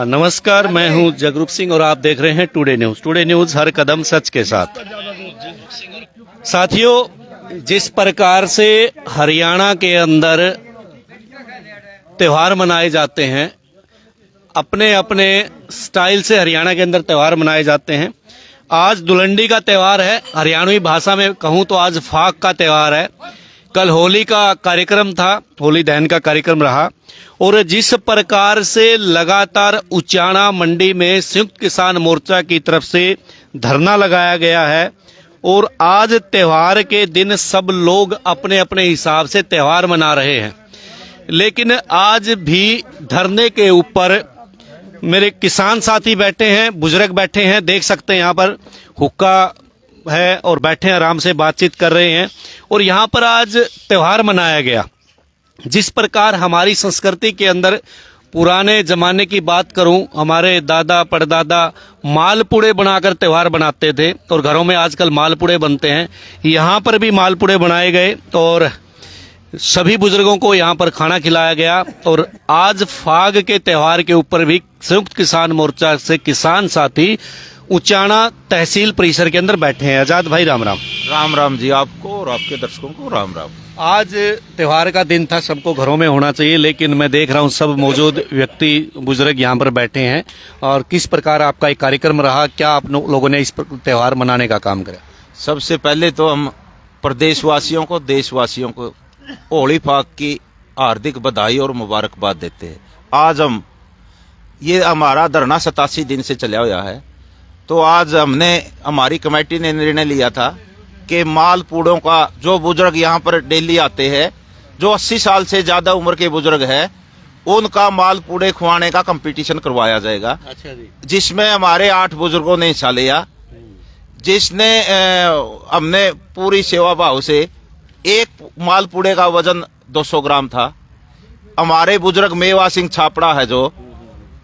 नमस्कार, मैं हूं जगरूप सिंह और आप देख रहे हैं टुडे न्यूज। टुडे न्यूज हर कदम सच के साथ। साथियों, जिस प्रकार से हरियाणा के अंदर त्योहार मनाए जाते हैं, अपने अपने स्टाइल से हरियाणा के अंदर त्योहार मनाए जाते हैं। आज धुलंडी का त्योहार है, हरियाणवी भाषा में कहूं तो आज फाग का त्योहार है। कल होली का कार्यक्रम था, होली दहन का कार्यक्रम रहा। और जिस प्रकार से लगातार उचाना मंडी में संयुक्त किसान मोर्चा की तरफ से धरना लगाया गया है और आज त्योहार के दिन सब लोग अपने अपने हिसाब से त्योहार मना रहे हैं, लेकिन आज भी धरने के ऊपर मेरे किसान साथी बैठे हैं, बुजुर्ग बैठे हैं, देख सकते हैं यहाँ पर हुक्का है और बैठे आराम से बातचीत कर रहे हैं। और यहाँ पर आज त्योहार मनाया गया। जिस प्रकार हमारी संस्कृति के अंदर पुराने जमाने की बात करूं, हमारे दादा परदादा मालपुड़े बनाकर त्योहार बनाते थे और घरों में आजकल मालपुड़े बनते हैं। यहाँ पर भी मालपुड़े बनाए गए और सभी बुजुर्गों को यहाँ पर खाना खिलाया गया। और आज फाग के त्योहार के ऊपर भी संयुक्त किसान मोर्चा से किसान साथी उचाना तहसील परिसर के अंदर बैठे हैं। आजाद भाई राम राम। राम राम जी, आपको और आपके दर्शकों को राम राम। आज त्योहार का दिन था, सबको घरों में होना चाहिए, लेकिन मैं देख रहा हूँ सब मौजूद व्यक्ति बुजुर्ग यहाँ पर बैठे हैं। और किस प्रकार आपका एक कार्यक्रम रहा, क्या आप लोगों ने इस त्योहार मनाने का काम करा? सबसे पहले तो हम प्रदेशवासियों को, देशवासियों को होली फाग की हार्दिक बधाई और मुबारकबाद देते हैं। आज हम ये हमारा धरना 87 दिन से चला हुआ है, तो आज हमारी कमेटी ने निर्णय लिया था कि मालपुड़ों का जो बुजुर्ग यहाँ पर डेली आते हैं, जो 80 साल से ज्यादा उम्र के बुजुर्ग हैं, उनका मालपुड़े खुआने का कंपटीशन करवाया जाएगा। अच्छा जी। जिसमें हमारे 8 बुजुर्गों ने हिस्सा लिया, जिसने हमने पूरी सेवा भाव से एक मालपुड़े का वजन 200 ग्राम था। हमारे बुजुर्ग मेवा सिंह छापड़ा है जो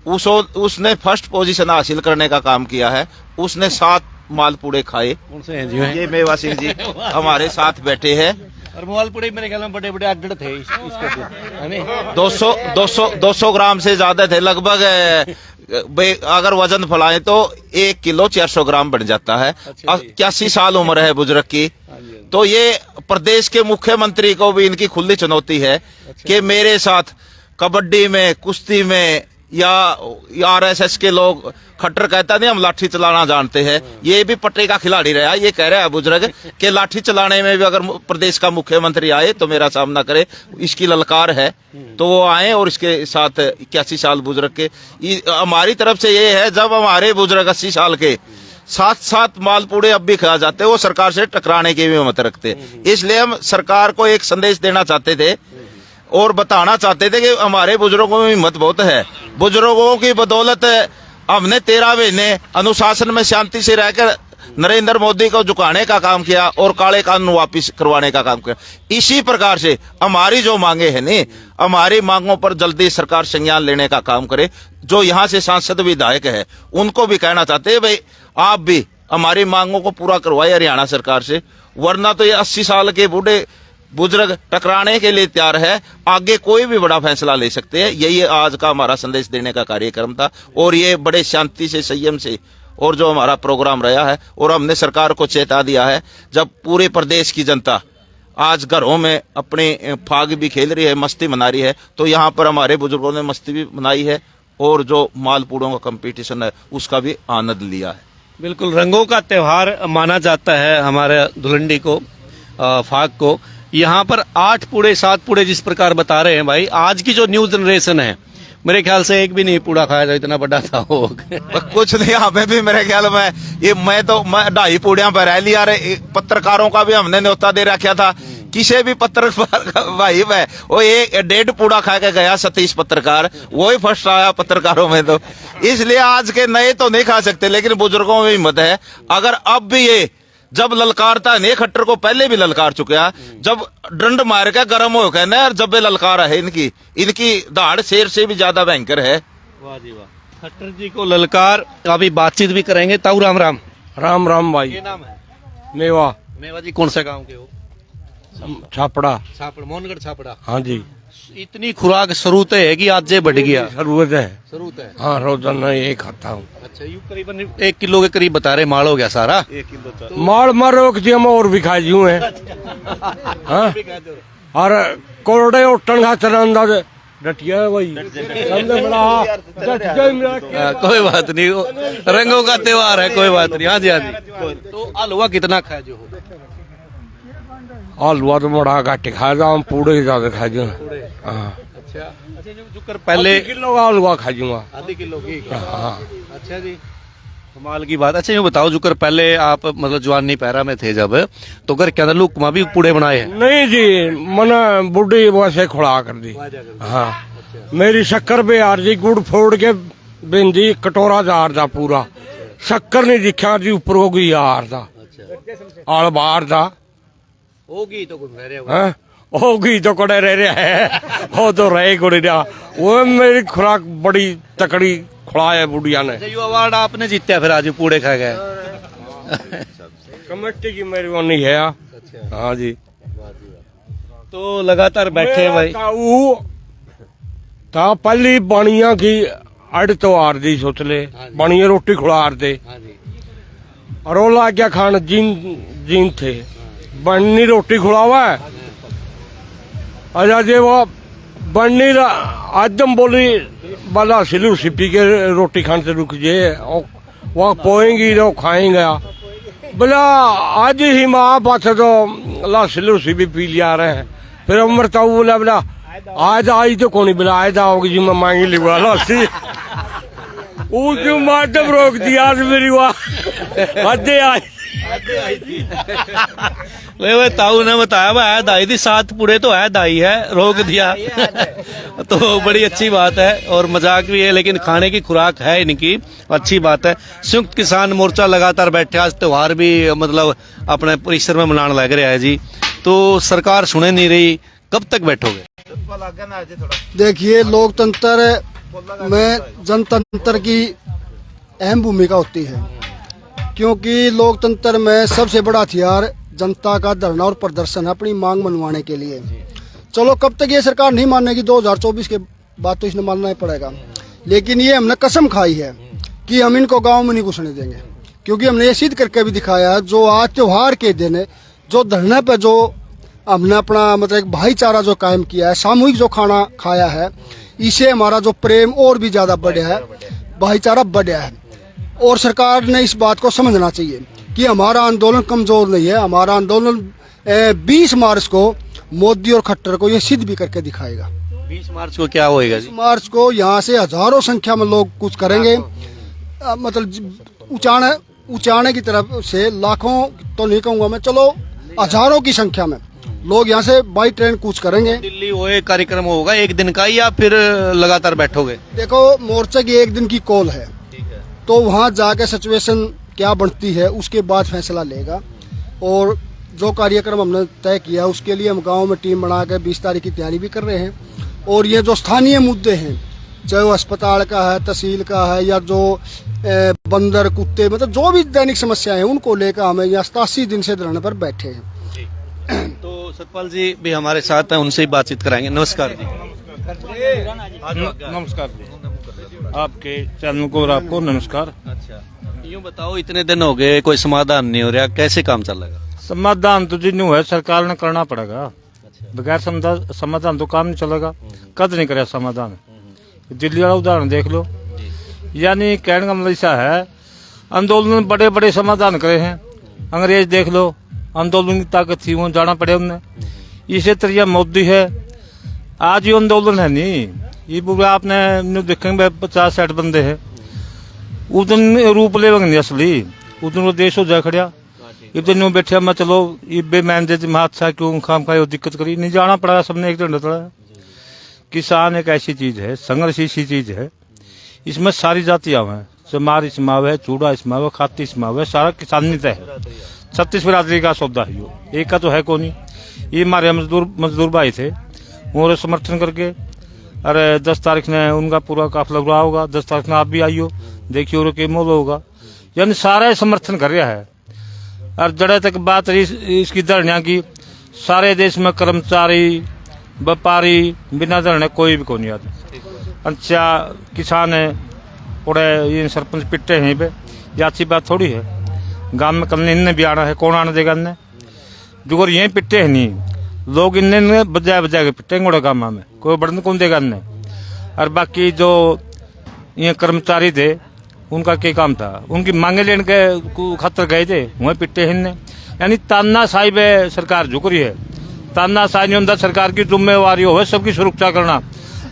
उसने फर्स्ट पोजीशन हासिल करने का काम किया है। उसने 7 मालपुड़े खाए। उनसे हैं जी, ये मेवा सिंह जी हमारे साथ बैठे हैं। और मालपुड़े मेरे ख्याल में बड़े बड़े अड्डे थे इसके 200 ग्राम से ज्यादा थे लगभग। अगर वजन फैलाए तो 1 किलो 400 ग्राम बन जाता है। 81 साल उम्र है बुजुर्ग की। तो ये प्रदेश के मुख्यमंत्री को भी इनकी खुली चुनौती है कि मेरे साथ कबड्डी में, कुश्ती में या RSS के लोग, खट्टर कहता नहीं हम लाठी चलाना जानते हैं, ये भी पट्टे का खिलाड़ी रहा। ये कह रहा है बुजुर्ग कि लाठी चलाने में भी अगर प्रदेश का मुख्यमंत्री आए तो मेरा सामना करे, इसकी ललकार है। तो वो आए और इसके साथ 81 साल बुजुर्ग के हमारी तरफ से ये है, जब हमारे बुजुर्ग 80 साल के 7 मालपुड़े अब भी खा जाते, वो सरकार से टकराने की भी हिम्मत रखते। इसलिए हम सरकार को एक संदेश देना चाहते थे और बताना चाहते थे कि हमारे बुजुर्गों में हिम्मत बहुत है। बुजुर्गों की बदौलत हमने 13 महीने अनुशासन में शांति से रहकर नरेंद्र मोदी को झुकाने का काम किया और काले कानून वापिस करवाने का काम किया। इसी प्रकार से हमारी जो मांगे हैं नहीं, हमारी मांगों पर जल्दी सरकार संज्ञान लेने का काम करे। जो यहाँ से सांसद विधायक है उनको भी कहना चाहते हैं, भाई आप भी हमारी मांगों को पूरा करवाए हरियाणा सरकार से, वरना तो ये 80 साल के बूढ़े बुजुर्ग टकराने के लिए तैयार है, आगे कोई भी बड़ा फैसला ले सकते हैं। यही आज का हमारा संदेश देने का कार्यक्रम था और ये बड़े शांति से, संयम से और जो हमारा प्रोग्राम रहा है। और हमने सरकार को चेता दिया है, जब पूरे प्रदेश की जनता आज घरों में अपने फाग भी खेल रही है, मस्ती मना रही है, तो यहाँ पर हमारे बुजुर्गों ने मस्ती भी मनाई है और जो मालपुड़ों का कंपटीशन है उसका भी आनंद लिया है। बिल्कुल, रंगों का त्योहार माना जाता है हमारे धुलंडी को, फाग को। यहाँ पर 8 पूड़े 7 पूड़े जिस प्रकार बता रहे हैं भाई, आज की जो न्यू जनरेशन है मेरे ख्याल से एक भी नहीं पूड़ा खाया था, इतना बड़ा था वो। कुछ नहीं, हमें भी मेरे ख्याल में मैं 2.5 पूड़ियां पर रह लिया। पत्रकारों का भी हमने न्योता दे रखा था, किसी भी पत्रकार भाई मैं वो 1.5 पूड़ा खा के गया, सतीश पत्रकार, वो ही फर्स्ट आया पत्रकारों में। तो इसलिए आज के नए तो नहीं खा सकते, लेकिन बुजुर्गों में हिम्मत है। अगर अब भी ये जब ललकारता नहीं, खट्टर को पहले भी ललकार चुका, जब डंड मार के गर्म हो गए ना, जब ललकार है इनकी दाढ़ शेर से भी ज्यादा भयंकर है। वाह जी वाह। खट्टर जी को ललकार, अभी बातचीत भी करेंगे। ताऊ राम राम। राम राम भाई। ये नाम है मेवा। मेवा जी कौन सा गांव के हो? छापड़ा। छापड़, मोहनगढ़ छापड़ा। हाँ जी। इतनी खुराक शुरू है कि आज से बढ़ गया? जरूरत है। जरूरत है। हाँ, रोजाना ये खाता हूँ। अच्छा, यू करीबन 1 किलो के करीब बता रहे, माल हो गया सारा? 1 किलो माल मार रोक दिया, मैं और भी खा जू है। हाँ? और कोरडे उठन खातर अंदाज डटिया है वही। कोई बात नहीं, रंगों का त्योहार है, कोई बात नहीं। हाँ जी, हाँ जी। तो हलवा कितना खाए जो हो? हलवा तो बड़ा घट खाया था, हम पूड़े ज्यादा खा जू। हाँ। अच्छा, जो कर पहले किलो का हलवा खा जूंगा। आधे किलो की? हाँ। अच्छा जी, कमाल की बात। अच्छा, ये बताओ, जो कर पहले आप मतलब जवानी पैरा में थे जब, तो घर के अंदर लुकमा भी पूड़े बनाए हैं? नहीं जी, मना बुढ़ी वैसे खुड़ा कर दी। हाँ। मेरी शक्कर पे यार जी, गुड़ फोड़ के बिंदी कटोरा जार था पूरा, शक्कर नहीं दिखा जी, ऊपर हो गई यार था। आल बाहर था। होगी तो रह रहे हाँ? होगी तो कड़े रह रहा है, वो तो रहे कोड़े रहा। वो मेरी खुराक बड़ी तकड़ी खुड़ाया बुढ़िया ने। ये अवार्ड आपने जीता फिर आज पूड़े खा गए? कमेटी की मेहरबानी है। हाँ जी। तो लगातार बैठे भाई। था पहली बनिया की अड़ तो आर दी सोच ले, बनिया रोटी खुड़ार दे। रोला क्या खान जीन थे, बननी रोटी खुड़ावा है। अच्छा जी, वो बननी आदम बोली बाला सिलू सिपी के रोटी खाने से रुक जे, वहाँ पोएंगी तो खाएंगे। बोला आज ही माँ पास तो ला सिलू सिपी पी लिया रहे हैं। फिर अमरता बोला बोला आज आई तो कौन बोला आज आओगी जी, मैं मांगी ली बोला लस्सी। जो मातम रोक दिया आज मेरी वाह आधे आई। वे ताऊ ने बताया भाई दाई थी, 7 पूड़े तो है, दाई है, रोक दिया। तो बड़ी अच्छी बात है और मजाक भी है, लेकिन खाने की खुराक है इनकी, अच्छी बात है। संयुक्त किसान मोर्चा लगातार बैठे, आज त्योहार भी मतलब अपने परिसर में मनाने लग रहा है जी। तो सरकार सुने नहीं रही, कब तक बैठोगे? देखिए, लोकतंत्र में जनतंत्र की अहम भूमिका होती है, क्योंकि लोकतंत्र में सबसे बड़ा हथियार जनता का धरना और प्रदर्शन है अपनी मांग मनवाने के लिए। चलो, कब तक ये सरकार नहीं मानेगी, 2024 के बाद तो इसने मानना ही पड़ेगा। लेकिन ये हमने कसम खाई है कि हम इनको गांव में नहीं घुसने देंगे, क्योंकि हमने ये सिद्ध करके भी दिखाया है। जो आज त्योहार के दिन जो धरने पे जो हमने अपना मतलब एक भाईचारा जो कायम किया है, सामूहिक जो खाना खाया है, इससे हमारा जो प्रेम और भी ज्यादा बढ़ा है, भाईचारा बढ़ा है। और सरकार ने इस बात को समझना चाहिए कि हमारा आंदोलन कमजोर नहीं है। हमारा आंदोलन 20 मार्च को मोदी और खट्टर को ये सिद्ध भी करके दिखाएगा। 20 मार्च को क्या होएगा जी? 20 मार्च को यहाँ से हजारों संख्या में लोग कुछ करेंगे, मतलब उचाने की तरफ से लाखों तो नहीं कहूंगा मैं, चलो हजारों की संख्या में लोग यहाँ से बाई ट्रेन कूच करेंगे। दिल्ली वो एक कार्यक्रम होगा 1 दिन का, या फिर लगातार बैठोगे? देखो, मोर्चे की 1 दिन की कॉल है, तो वहाँ जाके सिचुएशन क्या बनती है उसके बाद फैसला लेगा। और जो कार्यक्रम हमने तय किया उसके लिए हम गांव में टीम बना के 20 तारीख की तैयारी भी कर रहे हैं। और ये जो स्थानीय मुद्दे हैं, चाहे वो अस्पताल का है, तहसील का है, या जो बंदर कुत्ते, मतलब जो भी दैनिक समस्याएं हैं, उनको लेकर हमें यहाँ 87 दिन से धरने पर बैठे हैं। तो सतपाल जी भी हमारे साथ हैं, उनसे ही बातचीत कराएंगे। नमस्कार जी। नमस्कार जी, आपके चैनल को और आपको नमस्कार। अच्छा, यूँ बताओ, इतने दिन हो गए कोई समाधान नहीं हो रहा, कैसे काम चलेगा? समाधान तो जिन्हों है सरकार ने करना पड़ेगा। बगैर समाधान तो काम नहीं चलेगा। कद नहीं करे समाधान। दिल्ली वाला उदाहरण देख लो। यानी कहने का मतलब ऐसा है, आंदोलन बड़े बड़े समाधान करे हैं। अंग्रेज देख लो, आंदोलन की ताकत थी, वो जाना पड़े उन्हें। इसी तरह मोदी है, आज ये आंदोलन है नहीं, ये पूरा आपने देखेंगे 50-60 बंदे हैं, उदन रूप ले नहीं असली, उदन वो देश हो जाए खड़िया। इतने बैठे मैं चलो ये बेमैन दे हादसा क्यों खाम खाई दिक्कत करी, नहीं जाना पड़ा सबने एक डंडा तोड़ा। किसान एक ऐसी चीज है, संघर्ष ऐसी चीज है, इसमें सारी जातियां हैं, चमार इसमाव है, चूड़ा इसमाव है, खाती इसमाव है, सारा किसानी तय है। 36 बिरादरी का सौदा है, एक का तो है कौन ही। ये हमारे मजदूर भाई थे, वो समर्थन करके, अरे 10 तारीख ने उनका पूरा काफिला हुआ होगा, 10 तारीख ने आप भी आइयो, देखियो के मोल होगा। यानी सारा समर्थन कर रहा है। और जड़े तक बात रही इसकी धरना की, सारे देश में कर्मचारी व्यापारी बिना धरने कोई भी को नहीं आता। अच्छा किसान है और ये सरपंच पिटते हैं पे, ये अच्छी बात थोड़ी है। गांव में कल इनने भी आना है, कौन आने देगा इनने, जुगर यहीं पिटते हैं नहीं लोग, इनने बजाय बजाय के पिटेंगे उड़े गाँव में, कोई बढ़ने कौन देगा इनने। और बाकी जो ये कर्मचारी थे उनका क्या काम था, उनकी मांगे लेने के खातर गए थे, वहीं पिटे इनने। यानी तानाशाही पे सरकार झुक रही है। तानाशाही नहीं होता, सरकार की जिम्मेवारी हो सबकी सुरक्षा करना।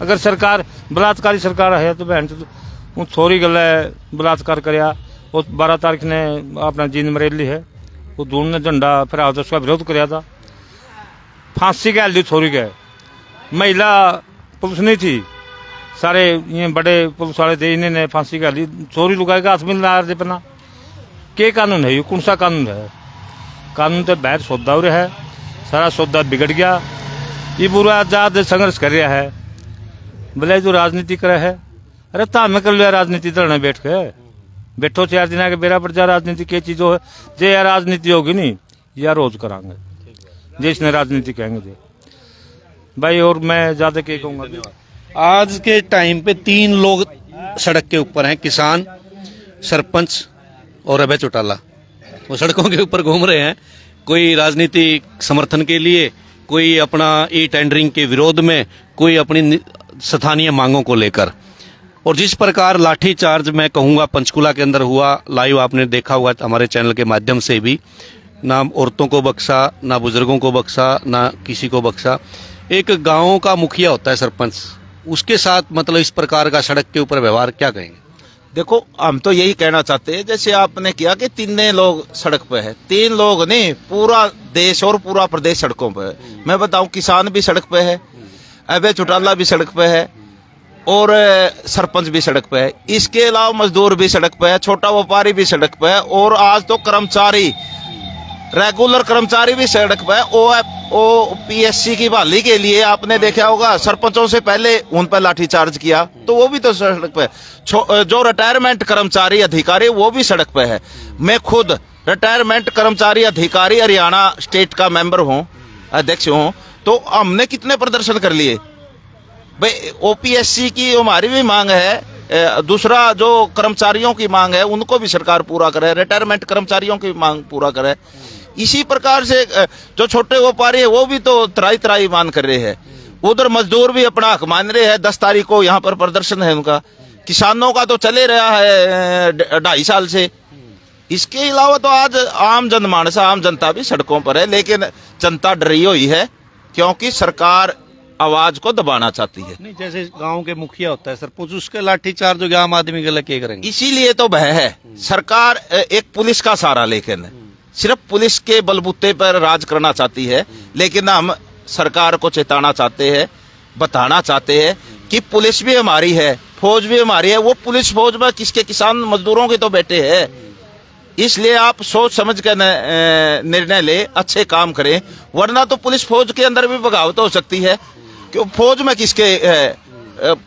अगर सरकार बलात्कारी सरकार है तो बहन वो थोड़ी गल है बलात्कार कराया। वो 12 तारीख ने अपना जींद मरेली है, वो दूर ने झंडा फहराया था, उसका विरोध कराया था। फांसी के हल्दी छोरी गए, महिला पुलिस नहीं थी, सारे ये बड़े पुलिस वाले थे, इन्हें फांसी का ली चोरी लुगाई का हाथ में ला रहे पना। के कानून है ये, कौन सा कानून है? कानून तो बाहर सौदा हो रहा है, सारा सौदा बिगड़ गया। ये पूरा आजाद संघर्ष कर रहा है, भले जो राजनीति करे है। अरे ताम कर लिया राजनीति धरने बैठ के, बैठो 4 दिन के बेरा पर जा राजनीति के चीजों है जे यार राजनीति होगी नहीं या रोज करांगे देश ने राजनीति कहेंगे भाई। और मैं ज्यादा क्या कहूँगा। आज के टाइम पे 3 लोग सड़क के ऊपर हैं, किसान, सरपंच और अभय चौटाला। वो सड़कों के ऊपर घूम रहे हैं, कोई राजनीतिक समर्थन के लिए, कोई अपना ई टेंडरिंग के विरोध में, कोई अपनी स्थानीय मांगों को लेकर। और जिस प्रकार लाठीचार्ज मैं कहूँगा पंचकुला के अंदर हुआ, लाइव आपने देखा होगा हमारे चैनल के माध्यम से भी, ना औरतों को बख्शा, ना बुजुर्गों को बख्शा, ना किसी को बख्शा। एक गाँव का मुखिया होता है सरपंच, उसके साथ मतलब इस प्रकार का सड़क के ऊपर व्यवहार क्या कहेंगे? देखो हम तो यही कहना चाहते हैं, जैसे आपने किया कि 3 लोग सड़क पे है, 3 लोग नहीं, पूरा देश और पूरा प्रदेश सड़कों पे है। मैं बताऊं, किसान भी सड़क पे है, अभय चौटाला भी सड़क पे है और सरपंच भी सड़क पे है। इसके अलावा मजदूर भी सड़क पे है, छोटा व्यापारी भी सड़क पे है और आज तो कर्मचारी, रेगुलर कर्मचारी भी सड़क पे है। OPSC की बहाली के लिए आपने देखा होगा, सरपंचों से पहले उन पर लाठीचार्ज किया, तो वो भी तो सड़क पे है। जो रिटायरमेंट कर्मचारी अधिकारी वो भी सड़क पे है। मैं खुद रिटायरमेंट कर्मचारी अधिकारी हरियाणा स्टेट का मेंबर हूँ, अध्यक्ष हूँ, तो हमने कितने प्रदर्शन कर लिए भाई। OPSC की हमारी भी मांग है, दूसरा जो कर्मचारियों की मांग है उनको भी सरकार पूरा करे, रिटायरमेंट कर्मचारियों की मांग पूरा करे। इसी प्रकार से जो छोटे व्यापारी है वो भी तो त्राई मांग कर रहे हैं। उधर मजदूर भी अपना हक मान रहे हैं। 10 तारीख को यहाँ पर प्रदर्शन है उनका। किसानों का तो चले रहा है 2.5 साल से। इसके अलावा तो आज आम जनमानस, आम जनता भी सड़कों पर है, लेकिन जनता डरी हुई है क्योंकि सरकार आवाज को दबाना चाहती है। नहीं, जैसे गांव के मुखिया होता है सरपंच, उसके लाठीचार्ज जो आम आदमी के लिए करेंगे। इसीलिए तो भय है। सरकार एक पुलिस का सहारा लेकिन सिर्फ पुलिस के बलबूते पर राज करना चाहती है, लेकिन हम सरकार को चेताना चाहते हैं, बताना चाहते हैं कि पुलिस भी हमारी है, फौज भी हमारी है। वो पुलिस फौज में किसके, किसान मजदूरों के तो बेटे हैं। इसलिए आप सोच समझ कर निर्णय ले, अच्छे काम करें, वरना तो पुलिस फौज के अंदर भी बगावत हो सकती है। क्यों, फौज में किसके है,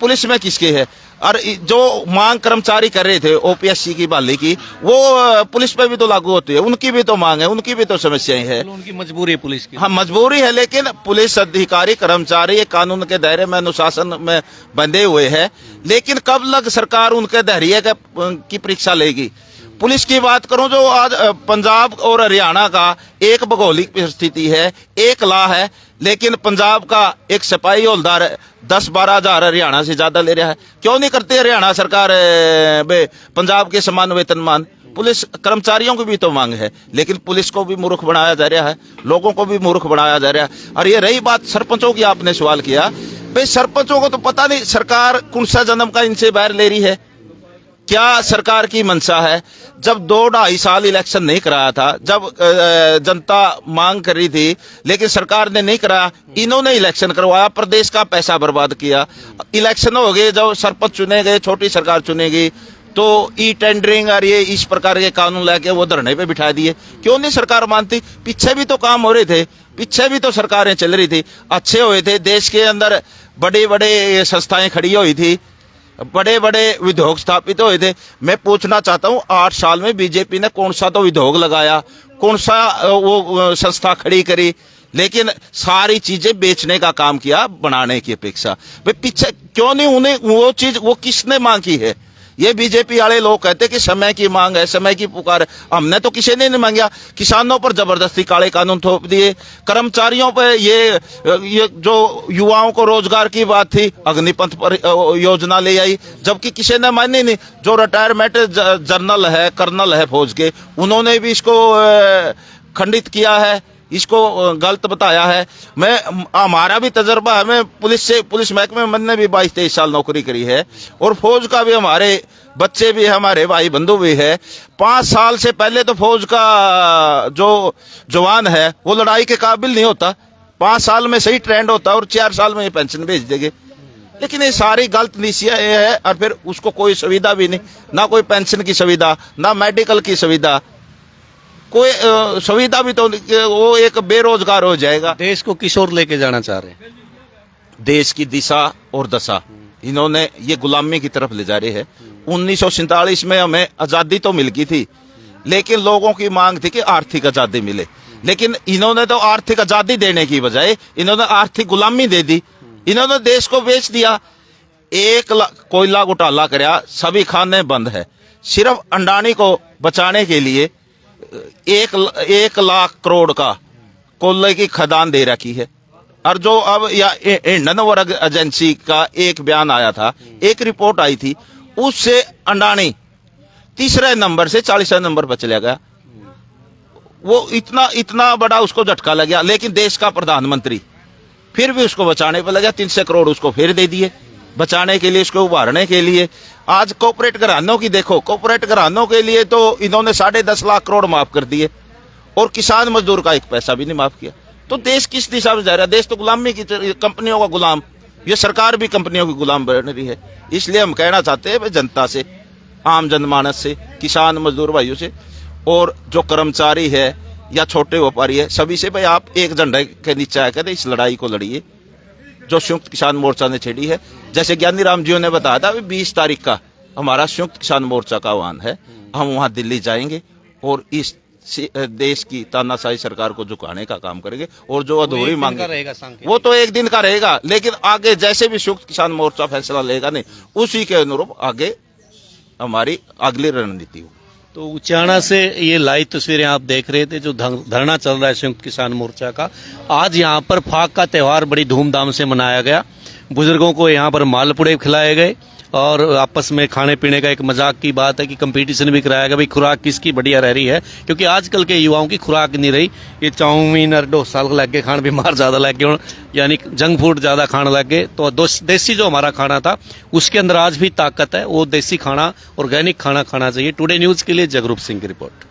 पुलिस में किसके है। और जो मांग कर्मचारी कर रहे थे OPSC की बहाली की, वो पुलिस पे भी तो लागू होती है। उनकी भी तो मांग है, उनकी भी तो समस्याएं हैं। उनकी मजबूरी है पुलिस की। हाँ, मजबूरी है, लेकिन पुलिस अधिकारी कर्मचारी कानून के दायरे में, अनुशासन में बंधे हुए हैं। लेकिन कब लग सरकार उनके धैर्य की परीक्षा लेगी। पुलिस की बात करूं, जो आज पंजाब और हरियाणा का एक भौगोलिक स्थिति है, एक लॉ है, लेकिन पंजाब का एक सिपाही हवलदार 10-12 हजार हरियाणा से ज्यादा ले रहा है। क्यों नहीं करती हरियाणा सरकार पंजाब के समान वेतनमान? पुलिस कर्मचारियों की भी तो मांग है, लेकिन पुलिस को भी मूर्ख बनाया जा रहा है, लोगों को भी मूर्ख बनाया जा रहा है। और ये रही बात सरपंचों की, आपने सवाल किया भाई, सरपंचों को तो पता नहीं सरकार कौन सा जन्म का इनसे बाहर ले रही है, क्या सरकार की मंशा है। जब 2-2.5 साल इलेक्शन नहीं कराया था, जब जनता मांग कर रही थी, लेकिन सरकार ने नहीं कराया, इन्होंने इलेक्शन करवाया, प्रदेश का पैसा बर्बाद किया। इलेक्शन हो गए, जब सरपंच चुने गए, छोटी सरकार चुनेगी, तो ई टेंडरिंग और ये इस प्रकार के कानून लाके वो धरने पे बिठा दिए। क्यों नहीं सरकार मानती? पीछे भी तो काम हो रहे थे, पीछे भी तो सरकारें चल रही थी, अच्छे हुए थे, देश के अंदर बड़े बड़े संस्थाएं खड़ी हुई थी, बड़े बड़े उद्योग स्थापित हुए थे। मैं पूछना चाहता हूँ 8 साल में बीजेपी ने कौन सा तो उद्योग लगाया, कौन सा वो संस्था खड़ी करी, लेकिन सारी चीजें बेचने का काम किया बनाने की अपेक्षा। भाई पीछे क्यों नहीं उन्हें वो चीज वो किसने मांगी है? ये बीजेपी वाले लोग कहते कि समय की मांग है, समय की पुकार है। हमने तो किसी ने नहीं मांगा। किसानों पर जबरदस्ती काले कानून थोप दिए, कर्मचारियों पर ये जो युवाओं को रोजगार की बात थी अग्निपथ पर योजना ले आई, जबकि किसी ने मानी नहीं। जो रिटायरमेंट जनरल है, कर्नल है फौज के, उन्होंने भी इसको खंडित किया है, इसको गलत बताया है। हमारा भी तजर्बा है, मैं पुलिस महकमे में मैंने भी 22-23 साल नौकरी करी है, और फौज का भी हमारे बच्चे भी हमारे भाई बंधु भी है। 5 साल से पहले तो फौज का जो जवान है वो लड़ाई के काबिल नहीं होता। 5 साल में सही ट्रेंड होता है और 4 साल में ये पेंशन भेज देंगे। लेकिन ये सारी गलत नीतियां ये है, और फिर उसको कोई सुविधा भी नहीं, ना कोई पेंशन की सुविधा, ना मेडिकल की सुविधा, कोई सुविधा भी तो, वो एक बेरोजगार हो जाएगा। देश को किस ओर लेके जाना चाह रहे हैं? देश की दिशा और दशा इन्होंने ये गुलामी की तरफ ले जा रहे हैं। 1947 में हमें आजादी तो मिल गई थी, लेकिन लोगों की मांग थी कि आर्थिक आजादी मिले, लेकिन इन्होंने तो आर्थिक आजादी देने की बजाय इन्होंने आर्थिक गुलामी दे दी। इन्होंने देश को बेच दिया। 1 लाख कोयला घोटाला कराया, सभी खाने बंद है। सिर्फ अंडानी को बचाने के लिए 1 लाख करोड़ का कोयले की खदान दे रखी है। और जो अब इंडियन वर्ग एजेंसी का एक बयान आया था, एक रिपोर्ट आई थी, उससे अंडानी 3रे नंबर से 40वें नंबर पर चला गया। वो इतना बड़ा उसको झटका लग गया। लेकिन देश का प्रधानमंत्री फिर भी उसको बचाने पर लगा, 300 करोड़ उसको फिर दे दिए बचाने के लिए, इसको उभारने के लिए। आज कॉर्पोरेट घरानों की देखो, कॉर्पोरेट घरानों के लिए तो इन्होंने 10.5 लाख करोड़ माफ कर दिए, और किसान मजदूर का 1 पैसा भी नहीं माफ किया। तो देश किस दिशा में जा रहा है? देश तो गुलामी की, कंपनियों का गुलाम, ये सरकार भी कंपनियों की गुलाम बन रही है। इसलिए हम कहना चाहते हैं जनता से, आम जनमानस से, किसान मजदूर भाइयों से, और जो कर्मचारी है या छोटे व्यापारी है, सभी से, भाई आप एक झंडे के नीचे आकर इस लड़ाई को लड़िए जो संयुक्त किसान मोर्चा ने छेड़ी है। जैसे ज्ञानी राम जी ने बताया था, 20 तारीख का हमारा संयुक्त किसान मोर्चा का आह्वान है। हम वहां दिल्ली जाएंगे और इस देश की तानाशाही सरकार को झुकाने का काम करेंगे। और जो अधूरी मांगे वो तो एक दिन का रहेगा, लेकिन आगे जैसे भी संयुक्त किसान मोर्चा फैसला लेगा नहीं, उसी के अनुरूप आगे हमारी अगली रणनीति हो। तो उचाना से ये लाइव तस्वीरें आप देख रहे थे, जो धरना चल रहा है संयुक्त किसान मोर्चा का। आज यहाँ पर फाक का त्यौहार बड़ी धूमधाम से मनाया गया। बुजुर्गों को यहाँ पर मालपुड़े खिलाए गए, और आपस में खाने पीने का एक मजाक की बात है कि कंपटीशन भी कराया गया, भाई खुराक किसकी बढ़िया रह रही है, क्योंकि आजकल के युवाओं की खुराक नहीं रही। ये चाउमीन और डोसा लग के खान बीमार ज्यादा लग गए, यानी जंक फूड ज्यादा खाने लग गए। तो देसी जो हमारा खाना था उसके अंदर आज भी ताकत है, वो देसी खाना, ऑर्गेनिक खाना खाना चाहिए। टुडे न्यूज के लिए जगरूप सिंह की रिपोर्ट।